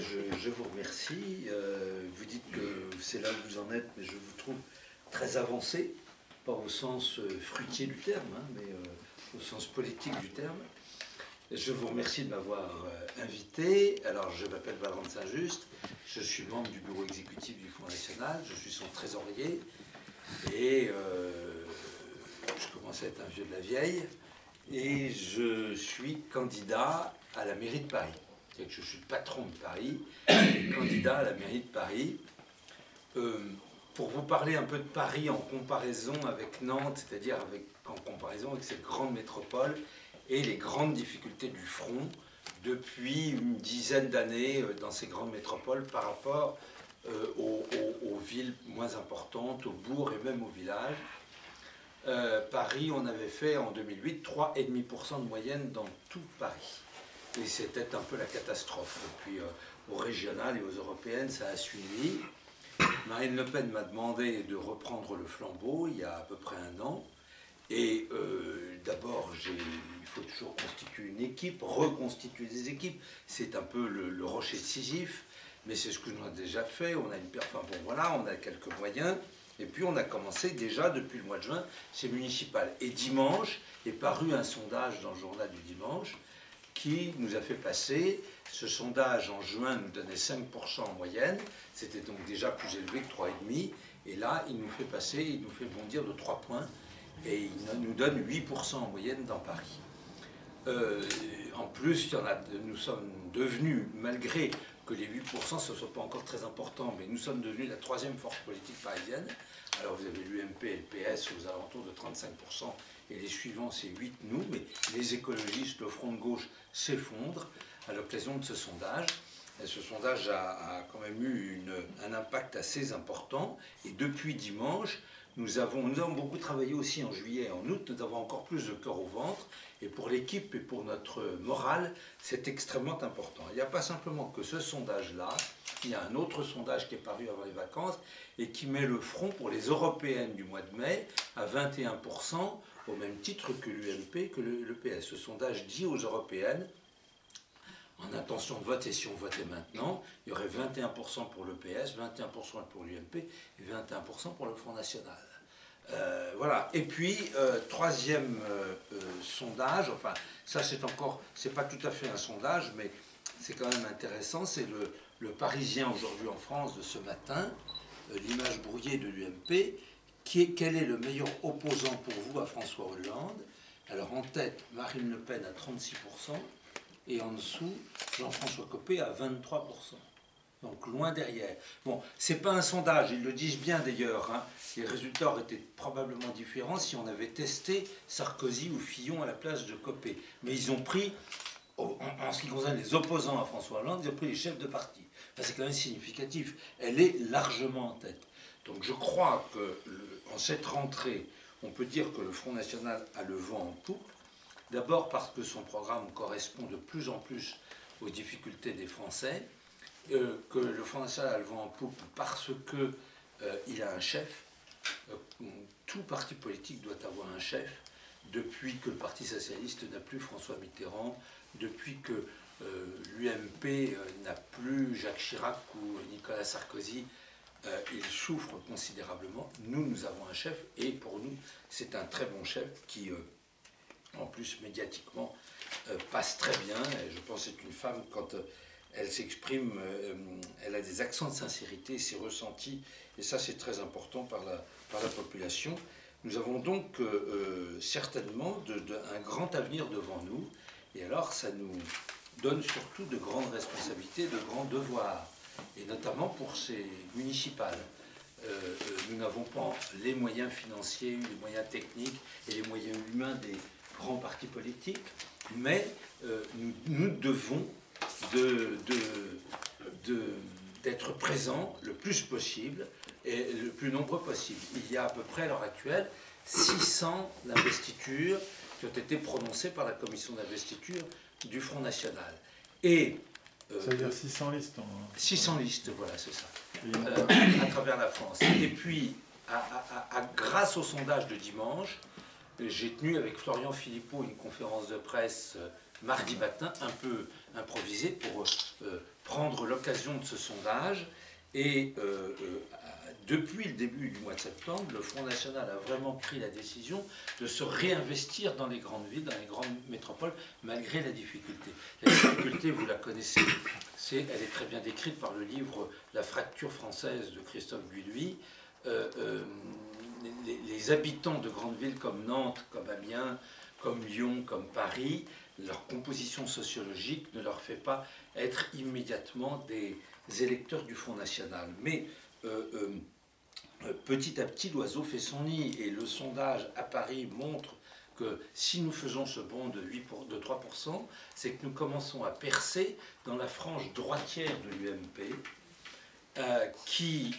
je vous remercie. Vous dites que c'est là où vous en êtes, mais je vous trouve très avancé, pas au sens fruitier du terme, hein, mais au sens politique du terme. Je vous remercie de m'avoir invité. Alors, je m'appelle Valentin Saint-Just, je suis membre du bureau exécutif du Front National, je suis son trésorier, et je commence à être un vieux de la vieille, et je suis candidat à la mairie de Paris. C'est-à-dire que je suis le patron de Paris, et candidat à la mairie de Paris. Pour vous parler un peu de Paris en comparaison avec Nantes, c'est-à-dire en comparaison avec cette grande métropole et les grandes difficultés du front depuis une dizaine d'années dans ces grandes métropoles par rapport aux villes moins importantes, aux bourgs et même aux villages. Paris, on avait fait en 2008 3,5% de moyenne dans tout Paris. Et c'était un peu la catastrophe. Et puis aux régionales et aux européennes, ça a suivi. Marine Le Pen m'a demandé de reprendre le flambeau il y a à peu près un an. Et d'abord, il faut toujours constituer une équipe, reconstituer des équipes. C'est un peu le rocher de Sisyphe, mais c'est ce que nous avons déjà fait. On a enfin bon, voilà, on a quelques moyens. Et puis on a commencé déjà depuis le mois de juin, c'est municipal. Et dimanche est paru un sondage dans le journal du dimanche qui nous a fait passer. Ce sondage en juin nous donnait 5% en moyenne, c'était donc déjà plus élevé que 3,5%, et là il nous fait passer, il nous fait bondir de 3 points, et il nous donne 8% en moyenne dans Paris. En plus, nous sommes devenus, malgré que les 8% ce ne soit pas encore très important, mais nous sommes devenus la troisième force politique parisienne. Alors vous avez l'UMP et le PS aux alentours de 35%, et les suivants c'est 8 nous, mais les écologistes, le Front de gauche s'effondrent à l'occasion de ce sondage. Et ce sondage a quand même eu un impact assez important, et depuis dimanche, nous avons beaucoup travaillé aussi en juillet et en août, nous avons encore plus de cœur au ventre, et pour l'équipe et pour notre morale, c'est extrêmement important. Il n'y a pas simplement que ce sondage-là, il y a un autre sondage qui est paru avant les vacances, et qui met le front pour les européennes du mois de mai à 21%, au même titre que l'UMP, que le PS. Ce sondage dit aux européennes, en intention de vote, et si on votait maintenant, il y aurait 21% pour le PS, 21% pour l'UMP et 21% pour le Front National. Voilà. Et puis, troisième sondage, enfin, ça c'est pas tout à fait un sondage, mais c'est quand même intéressant, c'est le Parisien aujourd'hui en France de ce matin, l'image brouillée de l'UMP, quel est le meilleur opposant pour vous à François Hollande? Alors en tête, Marine Le Pen à 36%, et en dessous, Jean-François Copé à 23%. Donc loin derrière. Bon, c'est pas un sondage, ils le disent bien d'ailleurs, hein. Les résultats auraient été probablement différents si on avait testé Sarkozy ou Fillon à la place de Copé. Mais ils ont pris, en ce qui concerne les opposants à François Hollande, ils ont pris les chefs de parti. Enfin, c'est quand même significatif. Elle est largement en tête. Donc je crois qu'en cette rentrée, on peut dire que le Front National a le vent en poupe. D'abord parce que son programme correspond de plus en plus aux difficultés des Français, que le Front National a le vent en poupe parce qu'il a un chef. Tout parti politique doit avoir un chef. Depuis que le Parti Socialiste n'a plus François Mitterrand, depuis que l'UMP n'a plus Jacques Chirac ou Nicolas Sarkozy, il souffre considérablement. Nous avons un chef, et pour nous, c'est un très bon chef qui... en plus médiatiquement, passe très bien. Et je pense que c'est une femme, quand elle s'exprime, elle a des accents de sincérité, c'est ressenti, et ça c'est très important par la population. Nous avons donc certainement un grand avenir devant nous, et alors ça nous donne surtout de grandes responsabilités, de grands devoirs, et notamment pour ces municipales. Nous n'avons pas les moyens financiers, les moyens techniques et les moyens humains des grands partis politiques, mais nous devons d'être présents le plus possible et le plus nombreux possible. Il y a à peu près à l'heure actuelle 600 investitures qui ont été prononcées par la commission d'investiture du Front National. Et ça veut dire 600 listes. 600 listes, voilà, c'est ça, à travers la France. Et puis, grâce au sondage de dimanche, j'ai tenu avec Florian Philippot une conférence de presse mardi matin, un peu improvisé pour prendre l'occasion de ce sondage. Et depuis le début du mois de septembre, le Front National a vraiment pris la décision de se réinvestir dans les grandes villes, dans les grandes métropoles, malgré la difficulté. La difficulté, vous la connaissez, elle est très bien décrite par le livre « La fracture française » de Christophe Guilluy. Les habitants de grandes villes comme Nantes, comme Amiens, comme Lyon, comme Paris, leur composition sociologique ne leur fait pas être immédiatement des électeurs du Front National. Mais petit à petit, l'oiseau fait son nid, et le sondage à Paris montre que si nous faisons ce bond de 3%, c'est que nous commençons à percer dans la frange droitière de l'UMP, qui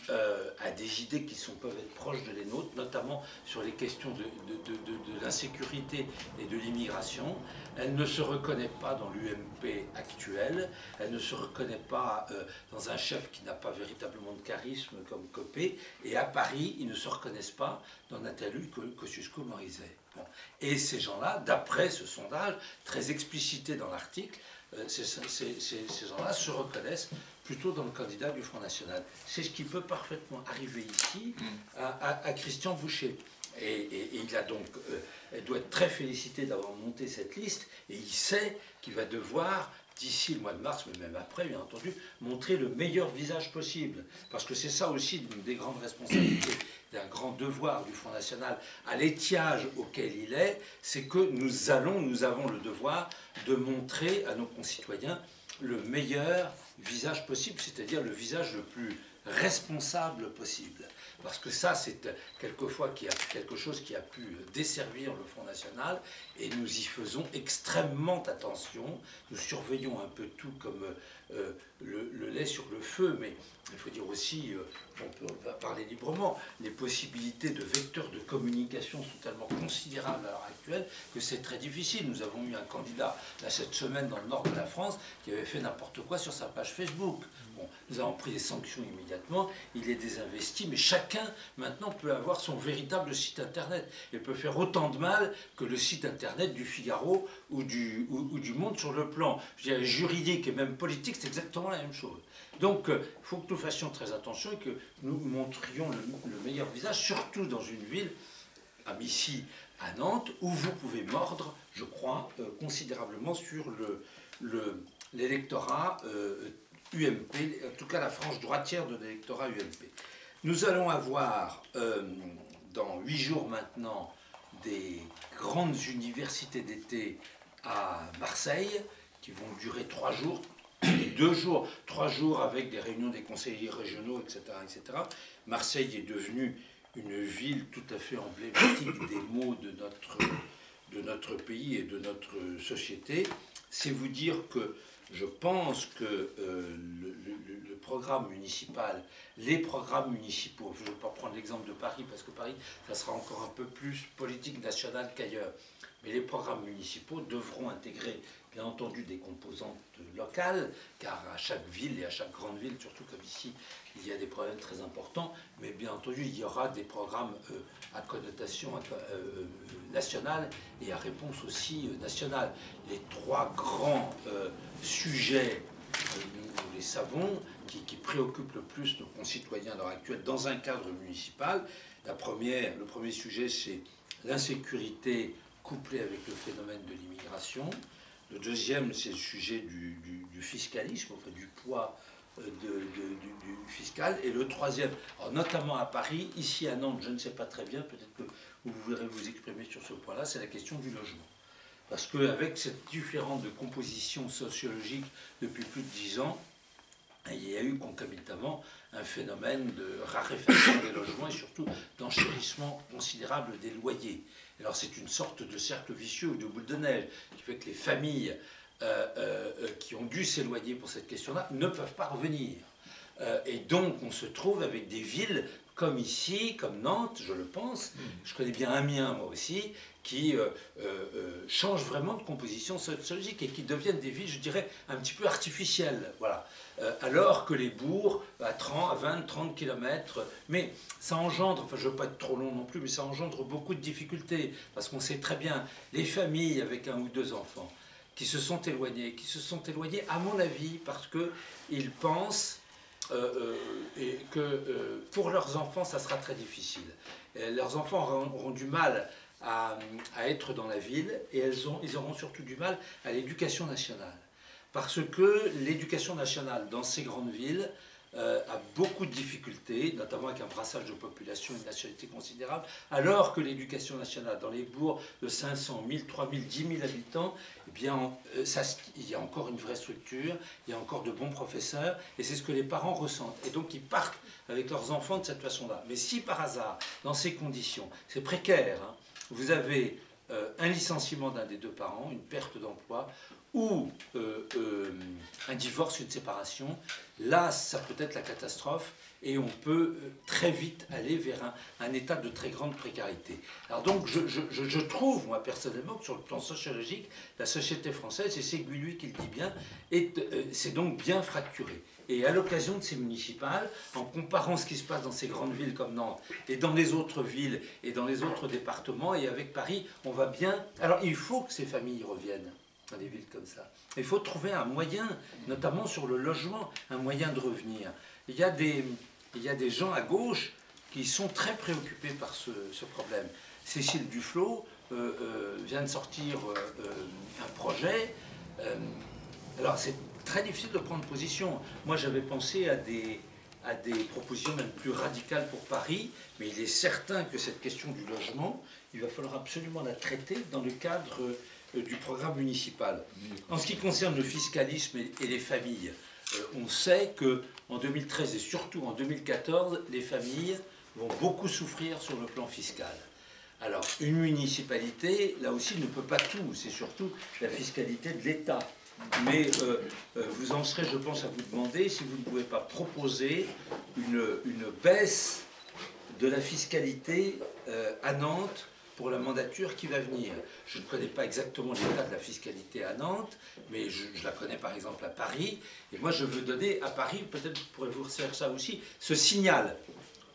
a des idées qui peuvent être proches de les nôtres, notamment sur les questions de l'insécurité et de l'immigration. Elle ne se reconnaît pas dans l'UMP actuelle, elle ne se reconnaît pas dans un chef qui n'a pas véritablement de charisme comme Copé, et à Paris, ils ne se reconnaissent pas dans Nathalie Kosciusko-Morizet. Bon. Et ces gens-là, d'après ce sondage, très explicité dans l'article, ces gens-là se reconnaissent plutôt dans le candidat du Front National. C'est ce qui peut parfaitement arriver ici à Christian Boucher. Et il a donc, elle doit être très félicité d'avoir monté cette liste, et il sait qu'il va devoir, d'ici le mois de mars, mais même après, bien entendu, montrer le meilleur visage possible. Parce que c'est ça aussi une des grandes responsabilités, d'un grand devoir du Front National, à l'étiage auquel il est, c'est que nous avons le devoir de montrer à nos concitoyens le meilleur visage possible, c'est-à-dire le visage le plus responsable possible. Parce que ça, c'est quelquefois quelque chose qui a pu desservir le Front National, et nous y faisons extrêmement attention. Nous surveillons un peu tout comme le lait sur le feu, mais il faut dire aussi, on peut parler librement, les possibilités de vecteurs de communication sont tellement considérables à l'heure actuelle que c'est très difficile. Nous avons eu un candidat là, cette semaine dans le nord de la France qui avait fait n'importe quoi sur sa page Facebook. Bon, nous avons pris des sanctions immédiatement, il est désinvesti, mais chacun maintenant peut avoir son véritable site internet et peut faire autant de mal que le site internet du Figaro ou du Monde sur le plan, je dirais, juridique et même politique, c'est exactement la même chose. Donc il faut que nous fassions très attention et que nous montrions le meilleur visage, surtout dans une ville, comme ici à Nantes, où vous pouvez mordre, je crois, considérablement sur l'électorat UMP, en tout cas la frange droitière de l'électorat UMP. Nous allons avoir, dans 8 jours maintenant, des grandes universités d'été à Marseille, qui vont durer 3 jours, 2 jours, 3 jours avec des réunions des conseillers régionaux, etc., etc. Marseille est devenue une ville tout à fait emblématique des maux de notre pays et de notre société. C'est vous dire que je pense que le programme municipal, les programmes municipaux, je ne vais pas prendre l'exemple de Paris, parce que Paris, ça sera encore un peu plus politique nationale qu'ailleurs, mais les programmes municipaux devront intégrer, bien entendu, des composantes locales, car à chaque ville et à chaque grande ville, surtout comme ici, il y a des problèmes très importants, mais bien entendu, il y aura des programmes à connotation nationale et à réponse aussi nationale. Les 3 grands sujets, nous les savons, qui préoccupent le plus nos concitoyens à l'heure actuelle dans un cadre municipal. Le premier sujet, c'est l'insécurité couplée avec le phénomène de l'immigration. Le deuxième, c'est le sujet du fiscalisme, enfin du poids du fiscal. Et le troisième, alors notamment à Paris, ici à Nantes, je ne sais pas très bien, peut-être que vous voudrez vous exprimer sur ce point-là, c'est la question du logement. Parce qu'avec cette différence de composition sociologique depuis plus de 10 ans, il y a eu concomitamment un phénomène de raréfaction des logements et surtout d'enchérissement considérable des loyers. Alors c'est une sorte de cercle vicieux ou de boule de neige qui fait que les familles qui ont dû s'éloigner pour cette question-là ne peuvent pas revenir. Et donc on se trouve avec des villes comme ici, comme Nantes, je le pense, je connais bien Amiens moi aussi, qui changent vraiment de composition sociologique et qui deviennent des villes, je dirais, un petit peu artificielles. Voilà. Alors que les bourgs, à 20, 30 km, mais ça engendre, enfin je ne veux pas être trop long non plus, mais ça engendre beaucoup de difficultés, parce qu'on sait très bien, les familles avec 1 ou 2 enfants, qui se sont éloignés à mon avis parce qu'ils pensent que pour leurs enfants ça sera très difficile. Leurs enfants auront du mal à être dans la ville et ils auront surtout du mal à l'éducation nationale. Parce que l'éducation nationale dans ces grandes villes a beaucoup de difficultés, notamment avec un brassage de population et une nationalité considérable, alors que l'éducation nationale dans les bourgs de 500, 1000, 3000, 10 000 habitants, eh bien, il y a encore une vraie structure, il y a encore de bons professeurs, et c'est ce que les parents ressentent. Et donc ils partent avec leurs enfants de cette façon-là. Mais si par hasard, dans ces conditions, c'est précaire, hein, vous avez un licenciement d'un des deux parents, une perte d'emploi, ou un divorce, une séparation, là, ça peut être la catastrophe et on peut très vite aller vers un état de très grande précarité. Alors donc, je trouve, moi, personnellement, que sur le plan sociologique, la société française, et c'est Guilluy qui le dit bien, c'est donc bien fracturé. Et à l'occasion de ces municipales, en comparant ce qui se passe dans ces grandes villes comme Nantes, et dans les autres villes, et dans les autres départements, et avec Paris, on va bien... Alors, il faut que ces familles reviennent dans des villes comme ça. Il faut trouver un moyen, notamment sur le logement, un moyen de revenir. Il y a des gens à gauche qui sont très préoccupés par ce problème. Cécile Duflot vient de sortir un projet. Alors c'est très difficile de prendre position. Moi j'avais pensé à des propositions même plus radicales pour Paris, mais il est certain que cette question du logement, il va falloir absolument la traiter dans le cadre du programme municipal. En ce qui concerne le fiscalisme et les familles, on sait qu'en 2013 et surtout en 2014, les familles vont beaucoup souffrir sur le plan fiscal. Alors, une municipalité, là aussi, ne peut pas tout. C'est surtout la fiscalité de l'État. Mais vous en serez, je pense, à vous demander si vous ne pouvez pas proposer une baisse de la fiscalité à Nantes pour la mandature qui va venir. Je ne connais pas exactement l'état de la fiscalité à Nantes, mais je la connais par exemple à Paris. Et moi, je veux donner à Paris, peut-être pourrez-vous faire ça aussi, ce signal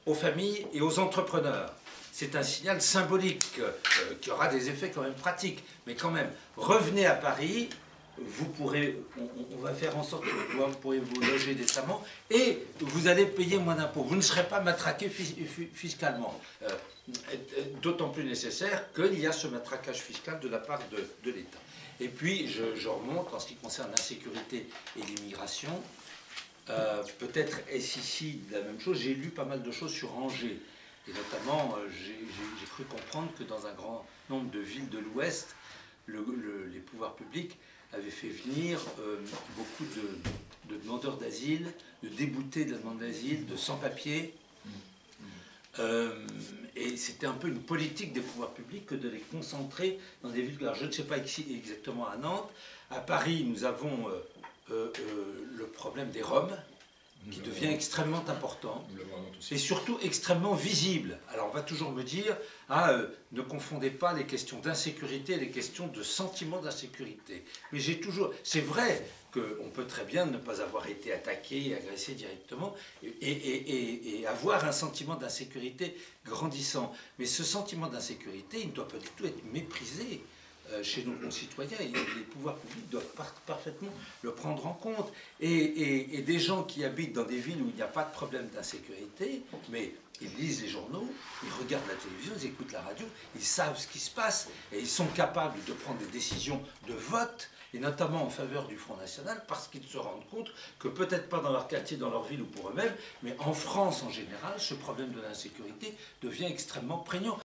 aux familles et aux entrepreneurs. C'est un signal symbolique qui aura des effets quand même pratiques. Mais quand même, revenez à Paris, vous pourrez, on va faire en sorte que vous pourrez vous loger décemment et vous allez payer moins d'impôts. Vous ne serez pas matraqué fiscalement. D'autant plus nécessaire qu'il y a ce matraquage fiscal de la part de l'État. Et puis, je remonte en ce qui concerne l'insécurité et l'immigration. Peut-être est-ce ici la même chose. J'ai lu pas mal de choses sur Angers. Et notamment, j'ai cru comprendre que dans un grand nombre de villes de l'Ouest, les pouvoirs publics avaient fait venir beaucoup de demandeurs d'asile, de déboutés de la demande d'asile, de sans-papiers. Et c'était un peu une politique des pouvoirs publics que de les concentrer dans des villes. Alors je ne sais pas exactement à Nantes. À Paris, nous avons le problème des Roms, qui devient extrêmement important et surtout extrêmement visible. Alors on va toujours me dire, ne confondez pas les questions d'insécurité et les questions de sentiment d'insécurité. Mais j'ai toujours... C'est vrai qu'on peut très bien ne pas avoir été attaqué, agressé directement et avoir un sentiment d'insécurité grandissant. Mais ce sentiment d'insécurité, il ne doit pas du tout être méprisé chez nos concitoyens, et les pouvoirs publics doivent parfaitement le prendre en compte. Et des gens qui habitent dans des villes où il n'y a pas de problème d'insécurité, mais ils lisent les journaux, ils regardent la télévision, ils écoutent la radio, ils savent ce qui se passe, et ils sont capables de prendre des décisions de vote, et notamment en faveur du Front National, parce qu'ils se rendent compte que peut-être pas dans leur quartier, dans leur ville ou pour eux-mêmes, mais en France en général, ce problème de l'insécurité devient extrêmement prégnant.